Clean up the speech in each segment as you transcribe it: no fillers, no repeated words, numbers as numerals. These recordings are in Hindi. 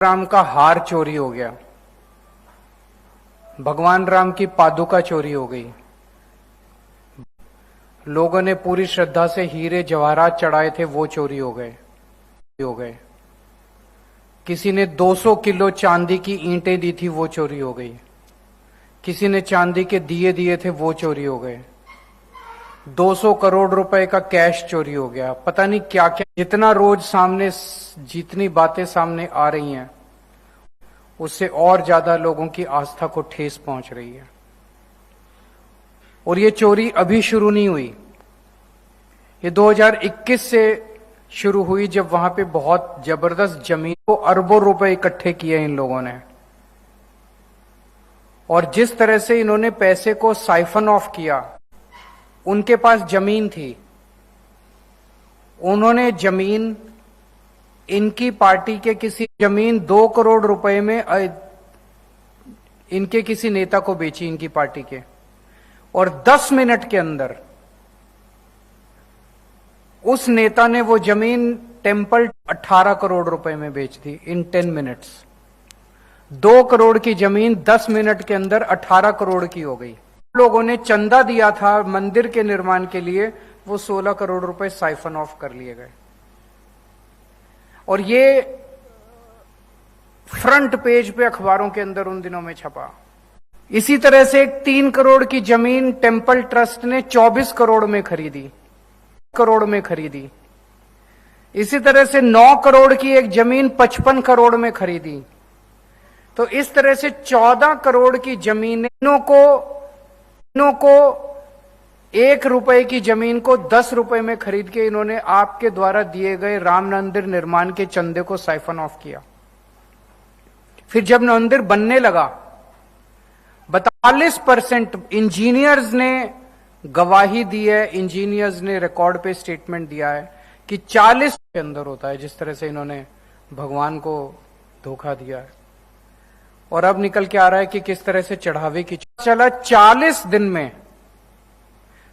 राम का हार चोरी हो गया, भगवान राम की पादुका चोरी हो गई। लोगों ने पूरी श्रद्धा से हीरे जवाहरात चढ़ाए थे, वो चोरी हो गए। किसी ने 200 किलो चांदी की ईंटें दी थी, वो चोरी हो गई। किसी ने चांदी के दिए दिए थे, वो चोरी हो गए। 200 करोड़ रुपए का कैश चोरी हो गया। पता नहीं क्या क्या, जितना रोज सामने जितनी बातें सामने आ रही हैं, उससे और ज्यादा लोगों की आस्था को ठेस पहुंच रही है। और ये चोरी अभी शुरू नहीं हुई, ये 2021 से शुरू हुई, जब वहां पे बहुत जबरदस्त जमीन को अरबों रुपए इकट्ठे किए इन लोगों ने। और जिस तरह से इन्होंने पैसे को साइफन ऑफ किया, उनके पास जमीन थी, उन्होंने जमीन इनकी पार्टी के किसी जमीन 2 करोड़ रुपए में इनके किसी नेता को बेची, इनकी पार्टी के, और 10 मिनट के अंदर उस नेता ने वो जमीन टेम्पल 18 करोड़ रुपए में बेच दी इन 10 मिनट्स। 2 करोड़ की जमीन 10 मिनट के अंदर 18 करोड़ की हो गई। लोगों ने चंदा दिया था मंदिर के निर्माण के लिए, वो 16 करोड़ रुपए साइफन ऑफ कर लिए गए। और ये फ्रंट पेज पे अखबारों के अंदर उन दिनों में छपा। इसी तरह से एक 3 करोड़ की जमीन टेम्पल ट्रस्ट ने 24 करोड़ में खरीदी। इसी तरह से 9 करोड़ की एक जमीन 55 करोड़ में खरीदी। तो इस तरह से 14 करोड़ की जमीनों को 1 रुपए की जमीन को 10 रुपए में खरीद के इन्होंने आपके द्वारा दिए गए राम मंदिर निर्माण के चंदे को साइफन ऑफ किया। फिर जब मंदिर बनने लगा, 42% इंजीनियर्स ने गवाही दी है, इंजीनियर्स ने रिकॉर्ड पे स्टेटमेंट दिया है कि 40 के अंदर होता है, जिस तरह से इन्होंने भगवान को धोखा दिया है। और अब निकल के आ रहा है कि किस तरह से चढ़ावे की चला। 40 दिन में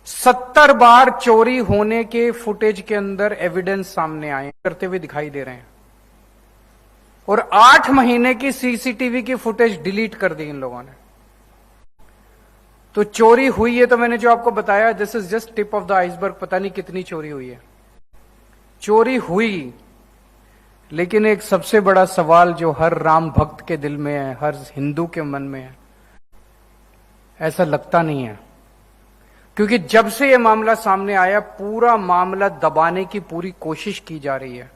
70 बार चोरी होने के फुटेज के अंदर एविडेंस सामने आए करते हुए दिखाई दे रहे हैं। और 8 महीने की सीसीटीवी की फुटेज डिलीट कर दी इन लोगों ने। तो चोरी हुई है, तो मैंने जो आपको बताया, this is just tip of the iceberg. पता नहीं कितनी चोरी हुई है। चोरी हुई, लेकिन एक सबसे बड़ा सवाल जो हर राम भक्त के दिल में है, हर हिंदू के मन में है, ऐसा लगता नहीं है। क्योंकि जब से यह मामला सामने आया, पूरा मामला दबाने की पूरी कोशिश की जा रही है,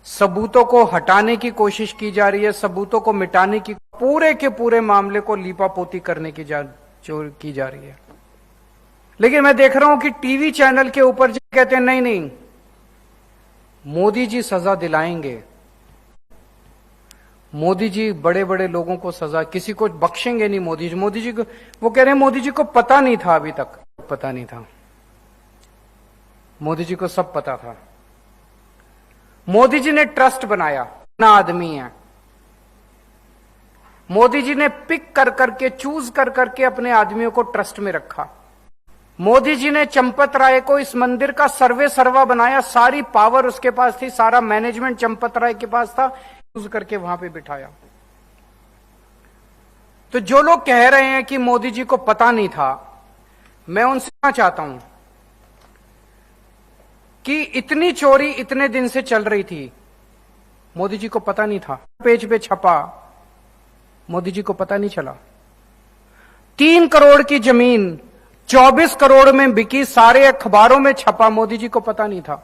सबूतों को हटाने की कोशिश की जा रही है, सबूतों को मिटाने की, पूरे के पूरे मामले को लीपापोती करने की जा रही है। लेकिन मैं देख रहा हूं कि टीवी चैनल के ऊपर जो कहते हैं नहीं, मोदी जी सजा दिलाएंगे, मोदी जी बड़े बड़े लोगों को सजा, किसी को बख्शेंगे नहीं मोदी जी को। वो कह रहे हैं मोदी जी को पता नहीं था, अभी तक पता नहीं था, मोदी जी को सब पता था। मोदी जी ने ट्रस्ट बनाया, ना आदमी है, मोदी जी ने पिक कर करके, चूज कर करके अपने आदमियों को ट्रस्ट में रखा। मोदी जी ने चंपत राय को इस मंदिर का सर्वे सर्वा बनाया, सारी पावर उसके पास थी, सारा मैनेजमेंट चंपत राय के पास था, चूज करके वहां पे बिठाया। तो जो लोग कह रहे हैं कि मोदी जी को पता नहीं था, मैं उनसे कहना चाहता हूं कि इतनी चोरी इतने दिन से चल रही थी, मोदी जी को पता नहीं था? पेज पे छपा, मोदी जी को पता नहीं चला? 3 करोड़ की जमीन 24 करोड़ में बिकी, सारे अखबारों में छपा, मोदी जी को पता नहीं था?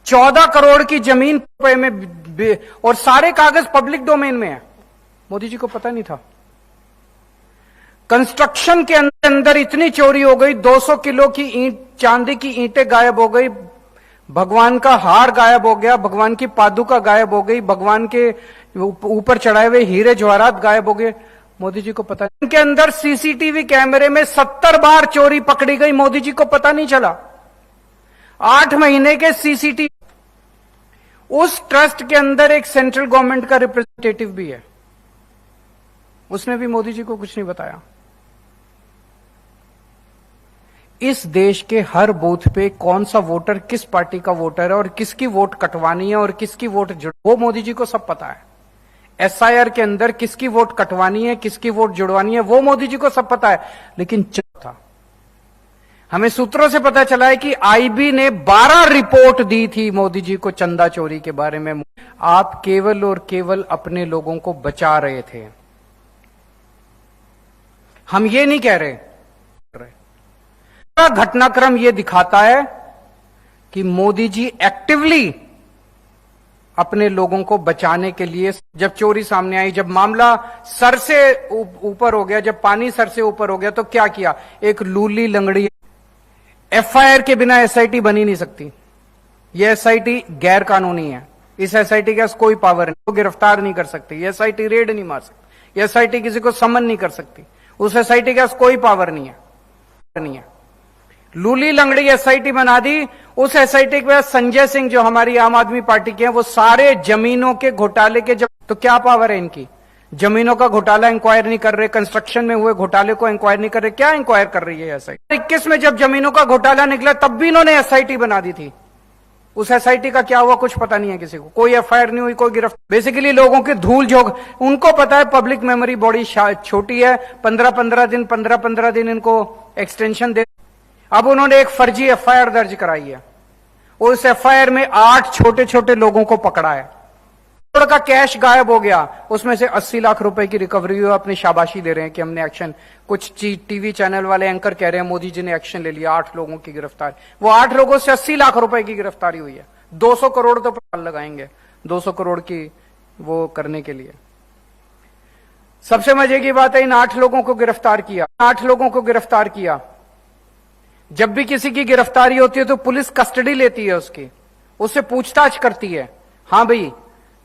14 करोड़ की जमीन में, और सारे कागज पब्लिक डोमेन में है, मोदी जी को पता नहीं था? कंस्ट्रक्शन के अंदर इतनी चोरी हो गई, 200 किलो की ईंट, चांदी की ईंटें गायब हो गई, भगवान का हार गायब हो गया, भगवान की पादुका गायब हो गई, भगवान के ऊपर चढ़ाए हुए हीरे जवाहरात गायब हो गए, मोदी जी को पता नहीं। इनके अंदर सीसीटीवी कैमरे में 70 बार चोरी पकड़ी गई, मोदी जी को पता नहीं चला? 8 महीने के सीसीटीवी। उस ट्रस्ट के अंदर एक सेंट्रल गवर्नमेंट का रिप्रेजेंटेटिव भी है, उसने भी मोदी जी को कुछ नहीं बताया। इस देश के हर बूथ पे कौन सा वोटर किस पार्टी का वोटर है और किसकी वोट कटवानी है और किसकी वोट वो मोदी जी को सब पता है। एसआईआर के अंदर किसकी वोट कटवानी है, किसकी वोट जुड़वानी है, वो मोदी जी को सब पता है। लेकिन था, हमें सूत्रों से पता चला है कि आईबी ने 12 रिपोर्ट दी थी मोदी जी को चंदा चोरी के बारे में। आप केवल और केवल अपने लोगों को बचा रहे थे। हम ये नहीं कह रहे। घटनाक्रम ये दिखाता है कि मोदी जी एक्टिवली अपने लोगों को बचाने के लिए, जब चोरी सामने आई, जब मामला सर से ऊपर हो गया, जब पानी सर से ऊपर हो गया, तो क्या किया? एक लूली लंगड़ी, एफआईआर के बिना एसआईटी बनी नहीं सकती। यह एसआईटी गैर कानूनी है। इस एसआईटी के पास कोई पावर नहीं, वो गिरफ्तार नहीं कर सकती, एसआईटी रेड नहीं मार सकती, एसआईटी किसी को समन नहीं कर सकती, उस एसआईटी के पास कोई पावर नहीं है। लूली लंगड़ी एसआईटी बना दी। उस एसआईटी के पास संजय सिंह, जो हमारी आम आदमी पार्टी के हैं, वो सारे जमीनों के घोटाले के, जब तो क्या पावर है इनकी? जमीनों का घोटाला इंक्वायर नहीं कर रहे, कंस्ट्रक्शन में हुए घोटाले को इंक्वायर नहीं कर रहे, क्या इंक्वायर कर रही है एसआईटी? 21 में जब जमीनों का घोटाला निकला तब भी इन्होंने एसआईटी बना दी थी। उस एसआईटी का क्या हुआ कुछ पता नहीं है किसी को, कोई एफआईआर नहीं हुई, कोई गिरफ्तार। बेसिकली लोगों की धूल झोंक, उनको पता है पब्लिक मेमोरी बॉडी छोटी है, 15-15 दिन इनको एक्सटेंशन दे। अब उन्होंने एक फर्जी एफआईआर दर्ज कराई है। उस एफआईआर में 8 छोटे छोटे लोगों को पकड़ा है। करोड़ का कैश गायब हो गया, उसमें से 80 लाख रुपए की रिकवरी हुई। अपनी शाबाशी दे रहे हैं कि हमने एक्शन, कुछ टीवी चैनल वाले एंकर कह रहे हैं मोदी जी ने एक्शन ले लिया, 8 लोगों की गिरफ्तारी। वो 8 लोगों से 80 लाख रुपए की गिरफ्तारी हुई है। 200 करोड़ तो लगाएंगे 200 करोड़ की वो करने के लिए। सबसे मजे की बात है, इन 8 लोगों को गिरफ्तार किया। 8 लोगों को गिरफ्तार किया। जब भी किसी की गिरफ्तारी होती है तो पुलिस कस्टडी लेती है उसकी, उससे पूछताछ करती है। हाँ भाई,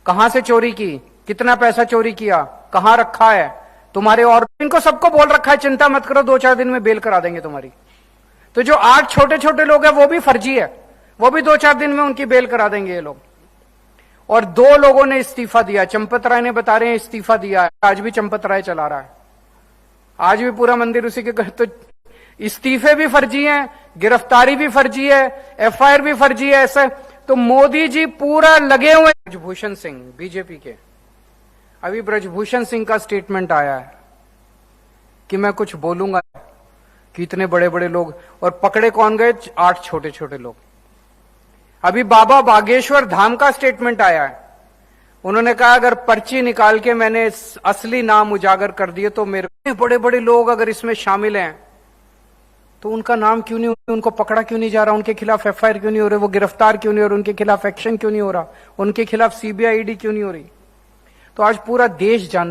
कहां से चोरी की, कितना पैसा चोरी किया, कहां रखा है तुम्हारे, और इनको सबको बोल रखा है चिंता मत करो, 2-4 दिन में बेल करा देंगे तुम्हारी। तो जो 8 छोटे छोटे लोग हैं वो भी फर्जी है, वो भी 2-4 दिन में उनकी बेल करा देंगे ये लोग। और 2 लोगों ने इस्तीफा दिया। चंपत राय ने बता रहे हैं इस्तीफा दिया है। आज भी चंपत राय चला रहा है, आज भी पूरा मंदिर उसी के। तो इस्तीफे भी फर्जी हैं, गिरफ्तारी भी फर्जी है, एफआईआर भी फर्जी है। ऐसा तो मोदी जी पूरा लगे हुए। ब्रजभूषण सिंह बीजेपी के, अभी ब्रजभूषण सिंह का स्टेटमेंट आया है कि मैं कुछ बोलूंगा कि इतने बड़े बड़े लोग, और पकड़े कौन गए? 8 छोटे छोटे लोग। अभी बाबा बागेश्वर धाम का स्टेटमेंट आया है। उन्होंने कहा अगर पर्ची निकाल के मैंने असली नाम उजागर कर दिए तो मेरे बड़े बड़े लोग अगर इसमें शामिल हैं तो उनका नाम क्यों नहीं, उनको पकड़ा क्यों नहीं जा रहा, उनके खिलाफ एफआईआर क्यों नहीं हो रही, वो गिरफ्तार क्यों नहीं हो रहे, उनके खिलाफ एक्शन क्यों नहीं हो रहा, उनके खिलाफ सीबीआई ईडी क्यों नहीं हो रही? तो आज पूरा देश जान